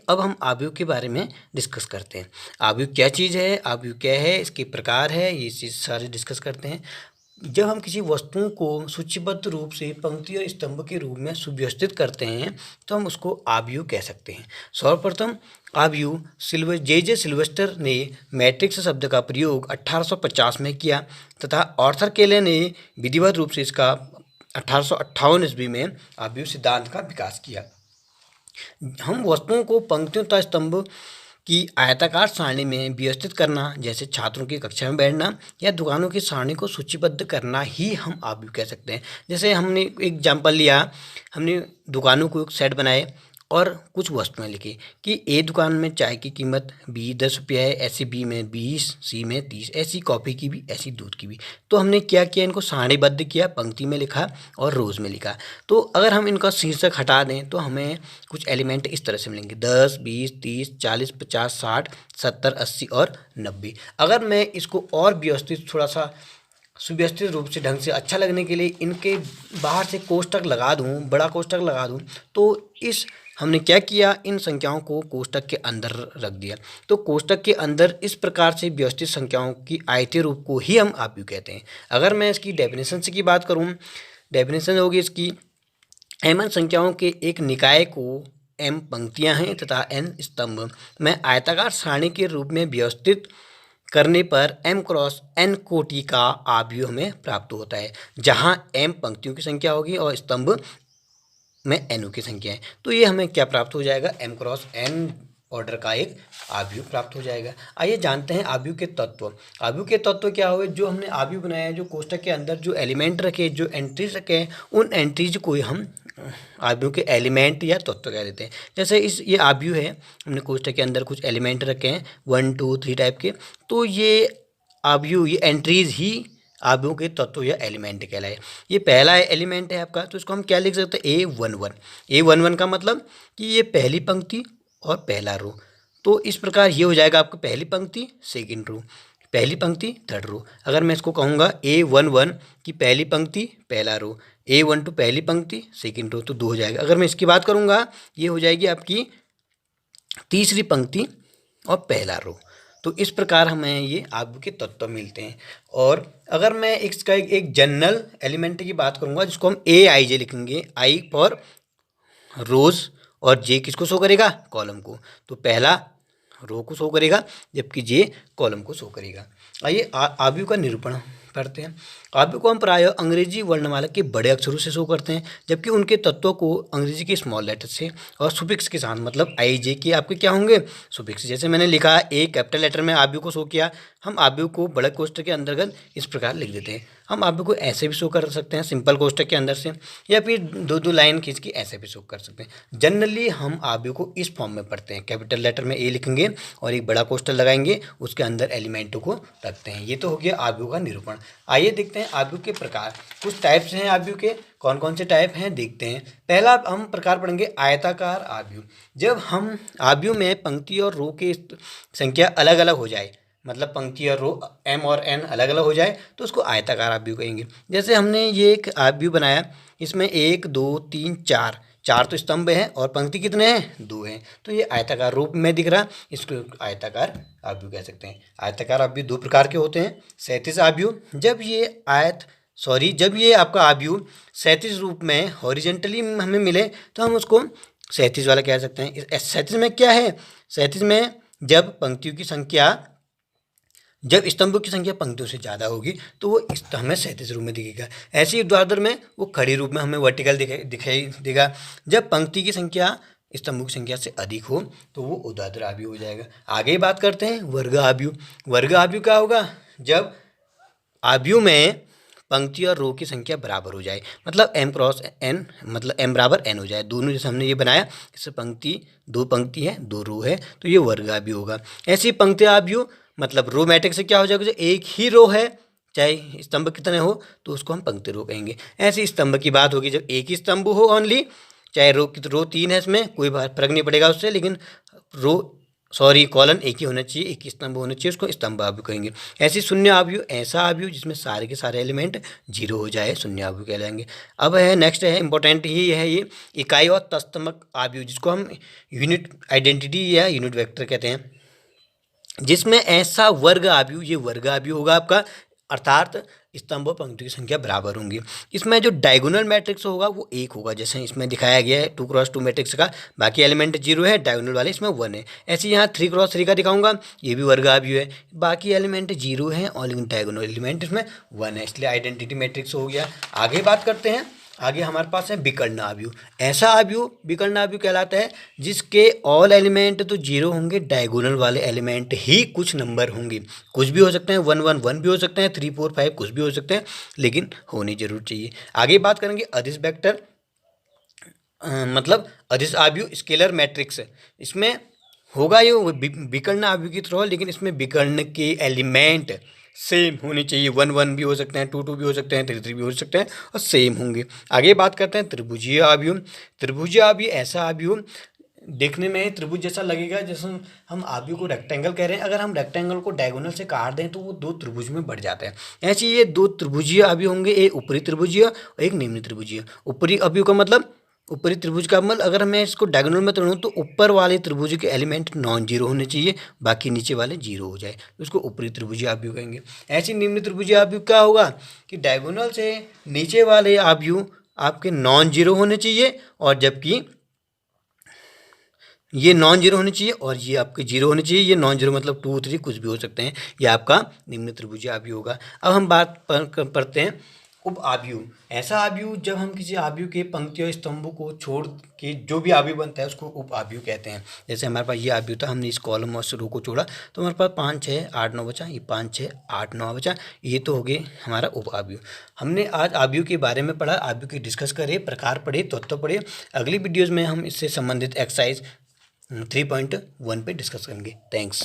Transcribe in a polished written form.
अब हम आव्यूह के बारे में डिस्कस करते हैं। आव्यूह क्या चीज़ है, आव्यूह क्या है, इसके प्रकार है, ये चीज़ सारे डिस्कस करते हैं। जब हम किसी वस्तुओं को सूचीबद्ध रूप से पंक्ति और स्तंभ के रूप में सुव्यवस्थित करते हैं तो हम उसको आव्यूह कह सकते हैं। सर्वप्रथम आव्यूह जे सिल्वेस्टर ने मैट्रिक्स शब्द का प्रयोग 1850 में किया तथा आर्थर केले ने विधिवत रूप से इसका 1858 ईस्वी में आव्यूह सिद्धांत का विकास किया। हम वस्तुओं को पंक्तियों तथा स्तंभ की आयताकार सारणी में व्यवस्थित करना, जैसे छात्रों की कक्षा में बैठना या दुकानों की सारणी को सूचीबद्ध करना ही हम आव्यूह कह सकते हैं। जैसे हमने एग्जाम्पल लिया, हमने दुकानों को एक सेट बनाए और कुछ वस्तुएं लिखी कि ए दुकान में चाय की कीमत बी 10 रुपया है, ऐसी बी में 20, सी में 30, ऐसी कॉफ़ी की भी, ऐसी दूध की भी। तो हमने क्या किया, इनको सारणीबद्ध किया, पंक्ति में लिखा और रोज़ में लिखा। तो अगर हम इनका शीर्षक हटा दें तो हमें कुछ एलिमेंट इस तरह से मिलेंगे 10, 20, 30, 40, 50, 60, 70, 80 और 90। अगर मैं इसको और व्यवस्थित, थोड़ा सा सुव्यवस्थित रूप से, ढंग से अच्छा लगने के लिए इनके बाहर से कोष्टक लगा दूँ, बड़ा कोष्टक लगा दूँ, तो हमने क्या किया, इन संख्याओं को कोष्टक के अंदर रख दिया। तो कोष्टक के अंदर इस प्रकार से व्यवस्थित संख्याओं की आयतीय रूप को ही हम आव्यूह कहते हैं। अगर मैं इसकी डेफिनेशन की बात करूं, डेफिनेशन होगी इसकी, एम संख्याओं के एक निकाय को m पंक्तियां हैं तथा n स्तंभ में आयताकार सारणी के रूप में व्यवस्थित करने पर m क्रॉस n कोटि का आव्यूह हमें प्राप्त होता है, जहां m पंक्तियों की संख्या होगी और स्तंभ में n की संख्या है। तो ये हमें क्या प्राप्त हो जाएगा, m क्रॉस n ऑर्डर का एक आव्यूह प्राप्त हो जाएगा। आइए जानते हैं आव्यूह के तत्व। आव्यूह के तत्व क्या हुए, जो हमने आव्यूह बनाया है, जो कोष्टक के अंदर जो एलिमेंट रखे, जो एंट्रीज रखे, उन एंट्रीज को हम आव्यूह के एलिमेंट या तत्व कह देते हैं। जैसे ये आव्यूह है, हमने कोष्टक के अंदर कुछ एलिमेंट रखे हैं 1, 2, 3 टाइप के, तो ये आव्यूह, ये एंट्रीज ही आव्यूह के तत्व या एलिमेंट कहलाए। ये पहला एलिमेंट है आपका, तो इसको हम क्या लिख सकते हैं, A11। A11 का मतलब कि ये पहली पंक्ति और पहला रो। तो इस प्रकार ये हो जाएगा आपका पहली पंक्ति सेकंड रो, पहली पंक्ति थर्ड रो। अगर मैं इसको कहूँगा A11 की पहली पंक्ति पहला रो, A12 पहली पंक्ति सेकंड रो, तो 2 हो जाएगा। अगर मैं इसकी बात करूँगा, ये हो जाएगी आपकी तीसरी पंक्ति और पहला रो। तो इस प्रकार हमें ये आव्यूह के तत्व मिलते हैं। और अगर मैं इसका एक जनरल एलिमेंट की बात करूँगा, जिसको हम AIJ लिखेंगे, I फॉर रोज और J किसको शो करेगा, कॉलम को। तो पहला रो को शो करेगा जबकि J कॉलम को शो करेगा। आइए आव्यूह का निरूपण करते हैं। आव्यूह को हम प्रायः अंग्रेजी वर्णमाला के बड़े अक्षरों से शो करते हैं, जबकि उनके तत्वों को अंग्रेजी के स्मॉल लेटर से और सुफिक्स के साथ, मतलब IJ के आपके क्या होंगे, सुफिक्स। जैसे मैंने लिखा A कैपिटल लेटर में आव्यूह को शो किया, हम आव्यूह को बड़े कोष्टक के अंतर्गत इस प्रकार लिख देते हैं। हम आव्यूह को ऐसे भी शो कर सकते हैं सिंपल कोष्टक के अंदर से, या फिर 2-2 लाइन खींच के ऐसे भी शो कर सकते हैं। जनरली हम आव्यूह को इस फॉर्म में पढ़ते हैं, कैपिटल लेटर में A लिखेंगे और एक बड़ा कोष्टक लगाएंगे, उसके अंदर एलिमेंटों को रखते हैं। ये तो हो गया आव्यूह का निरूपण। आइए देखते हैं आव्यूह के प्रकार। कुछ टाइप्स हैं आव्यूह के, कौन कौन से टाइप हैं देखते हैं। पहला हम प्रकार पढ़ेंगे आयताकार आव्यूह। जब हम आव्यूह में पंक्ति और रो की संख्या अलग अलग हो जाए, मतलब पंक्ति और रो M और N अलग अलग हो जाए, तो उसको आयताकार आव्यूह कहेंगे। जैसे हमने ये एक आव्यूह बनाया, इसमें 1, 2, 3, 4 तो स्तंभ हैं और पंक्ति कितने हैं, 2 हैं, तो ये आयताकार रूप में दिख रहा, इसको आयताकार आव्यूह कह सकते हैं। आयताकार आव्यूह 2 प्रकार के होते हैं। क्षैतिज आव्यूह, जब ये आपका आव्यूह क्षैतिज रूप में हॉरिजेंटली हमें मिले तो हम उसको क्षैतिज वाला कह सकते हैं। क्षैतिज में क्या है, क्षैतिज में जब पंक्तियों की संख्या, जब स्तंभों की संख्या पंक्तियों से ज़्यादा होगी तो वो हमें क्षैतिज रूप में दिखेगा। ऐसे ही ऊर्ध्वाधर में वो खड़ी रूप में हमें वर्टिकल दिखाई देगा। जब पंक्ति की संख्या स्तंभों की संख्या से अधिक हो तो वो ऊर्ध्वाधर आव्यूह हो जाएगा। आगे बात करते हैं वर्ग आव्यूह। वर्ग आव्यूह क्या होगा, जब आव्यूह में पंक्ति और रो की संख्या बराबर हो जाए, मतलब M क्रॉस N, मतलब M बराबर N हो जाए। दोनों जैसे हमने ये बनाया, इससे पंक्ति 2 पंक्ति है 2 रो है, तो ये वर्ग आव्यूह होगा। ऐसी पंक्ति आव्यूह, मतलब रो मैट्रिक्स से क्या हो जाएगा, जो एक ही रो है, चाहे स्तंभ कितने हो तो उसको हम पंक्ति रो कहेंगे। ऐसे स्तंभ की बात होगी जब एक ही स्तंभ हो ओनली, चाहे रो 3 है, इसमें कोई फर्क नहीं पड़ेगा उससे, लेकिन सॉरी कॉलन एक ही होना चाहिए, एक ही स्तंभ होना चाहिए, उसको स्तंभ आव्यूह कहेंगे। ऐसे शून्य आव्यूह ऐसा आव्यूह जिसमें सारे के सारे एलिमेंट जीरो हो जाए, शून्य आव्यूह कहलाएंगे। अब है नेक्स्ट है इंपॉर्टेंट ही है ये इकाई और तत्समक आव्यूह, जिसको हम यूनिट आइडेंटिटी या यूनिट वेक्टर कहते हैं, जिसमें ऐसा वर्ग आव्यूह, ये वर्ग आव्यूह होगा आपका, अर्थात स्तंभ और पंक्ति की संख्या बराबर होंगी। इसमें जो डायगोनल मैट्रिक्स होगा वो एक होगा, जैसे इसमें दिखाया गया है 2x2 मैट्रिक्स का, बाकी एलिमेंट जीरो है, डायगोनल वाले इसमें 1 है। ऐसे यहाँ 3x3 का दिखाऊंगा, ये भी वर्ग आव्यूह है, बाकी एलिमेंट जीरो है और लेकिन डायगोनल एलिमेंट इसमें 1 है, इसलिए आइडेंटिटी मैट्रिक्स हो गया। आगे बात करते हैं, आगे हमारे पास है विकर्ण आव्यूह। ऐसा आव्यूह विकर्ण आव्यूह कहलाता है जिसके ऑल एलिमेंट तो जीरो होंगे, डायगोनल वाले एलिमेंट ही कुछ नंबर होंगे, कुछ भी हो सकते हैं, 1 1 1 भी हो सकते हैं, 3 4 5 कुछ भी हो सकते हैं, लेकिन होनी जरूर चाहिए। आगे बात करेंगे अदिश वेक्टर, मतलब अदिश आव्यूह स्केलर मैट्रिक्स। इसमें होगा ये विकर्ण आव्यूह की तरह, लेकिन इसमें विकर्ण के एलिमेंट सेम होने चाहिए, 1 1 भी हो सकते हैं, 2 2 भी हो सकते हैं, 3 3 भी हो सकते हैं और सेम होंगे। आगे बात करते हैं त्रिभुजीय आव्यूह। त्रिभुजीय आव्यूह ऐसा आव्यूह देखने में त्रिभुज जैसा लगेगा, जैसे हम आव्यूह को रेक्टेंगल कह रहे हैं, अगर हम रेक्टेंगल को डायगोनल से काट दें तो वो 2 त्रिभुज में बढ़ जाता है। ऐसे ये 2 त्रिभुजीय आव्यूह होंगे, एक ऊपरी त्रिभुजीय और एक निम्न त्रिभुजीय। ऊपरी आव्यूह का मतलब, ऊपरी त्रिभुज का मतलब अगर मैं इसको डायगोनल में तोड़ूं तो ऊपर वाले त्रिभुज के एलिमेंट नॉन जीरो होने चाहिए, बाकी नीचे वाले जीरो हो जाए, तो उसको ऊपरी त्रिभुजीय आव्यूह कहेंगे। ऐसे निम्न त्रिभुजीय आव्यूह क्या होगा कि डायगोनल से नीचे वाले आव्यूह आपके नॉन जीरो होने चाहिए, और जबकि ये नॉन जीरो होने चाहिए और ये आपके जीरो होने चाहिए। ये नॉन जीरो मतलब 2 3 कुछ भी हो सकते हैं, ये आपका निम्न त्रिभुजीय आव्यूह होगा। अब हम बात करते हैं उप आव्यूह। ऐसा आव्यूह जब हम किसी आव्यूह के पंक्ति और स्तंभों को छोड़ के जो भी आव्यूह बनता है उसको उप आव्यूह कहते हैं। जैसे हमारे पास ये आव्यूह था, हमने इस कॉलम और रो को छोड़ा तो हमारे पास 5 6 8 9 बचा, ये 5 6 8 9 बचा, ये तो हो गए हमारा उप आव्यूह। हमने आज आव्यूह के बारे में पढ़ा, आव्यूह की डिस्कस करे, प्रकार पढ़े, तत्व पढ़े। अगली वीडियोज़ में हम इससे संबंधित एक्सरसाइज 3.1 पे डिस्कस करेंगे। थैंक्स।